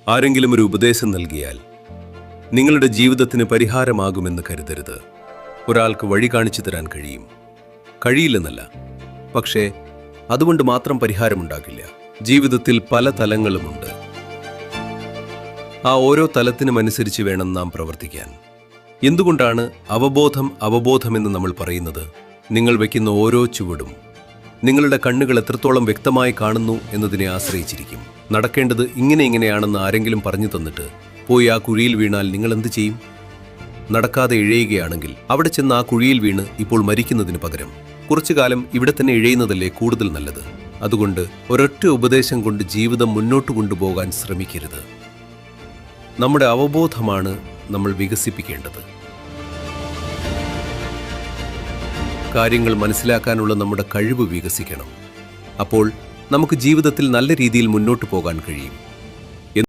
ആരെങ്കിലും ഒരു ഉപദേശം നൽകിയാൽ നിങ്ങളുടെ ജീവിതത്തിന് പരിഹാരമാകുമെന്ന് കരുതരുത്. ഒരാൾക്ക് വഴി കാണിച്ചു തരാൻ കഴിയില്ലെന്നല്ല, പക്ഷേ അതുകൊണ്ട് മാത്രം പരിഹാരമുണ്ടാകില്ല. ജീവിതത്തിൽ പല തലങ്ങളുമുണ്ട്. ആ ഓരോ തലത്തിനുമനുസരിച്ച് വേണം നാം പ്രവർത്തിക്കാൻ. എന്തുകൊണ്ടാണ് അവബോധമെന്ന് നമ്മൾ പറയുന്നത്? നിങ്ങൾ വയ്ക്കുന്ന ഓരോ ചുവടും നിങ്ങളുടെ കണ്ണുകൾ എത്രത്തോളം വ്യക്തമായി കാണുന്നു എന്നതിനെ ആശ്രയിച്ചിരിക്കും. നടക്കേണ്ടത് ഇങ്ങനെയാണെന്ന് ആരെങ്കിലും പറഞ്ഞു തന്നിട്ട് പോയി ആ കുഴിയിൽ വീണാൽ നിങ്ങൾ എന്ത് ചെയ്യും? നടക്കാതെ ഇഴയുകയാണെങ്കിൽ അവിടെ ചെന്ന് ആ കുഴിയിൽ വീണ് ഇപ്പോൾ മരിക്കുന്നതിന് പകരം കുറച്ചു കാലം ഇവിടെ തന്നെ ഇഴയുന്നതല്ലേ കൂടുതൽ നല്ലത്. അതുകൊണ്ട് ഒരൊറ്റ ഉപദേശം കൊണ്ട് ജീവിതം മുന്നോട്ട് കൊണ്ടുപോകാൻ ശ്രമിക്കരുത്. നമ്മുടെ അവബോധമാണ് നമ്മൾ വികസിപ്പിക്കേണ്ടത്. കാര്യങ്ങൾ മനസ്സിലാക്കാനുള്ള നമ്മുടെ കഴിവ് വികസിക്കണം. അപ്പോൾ നമുക്ക് ജീവിതത്തിൽ നല്ല രീതിയിൽ മുന്നോട്ട് പോകാൻ കഴിയും.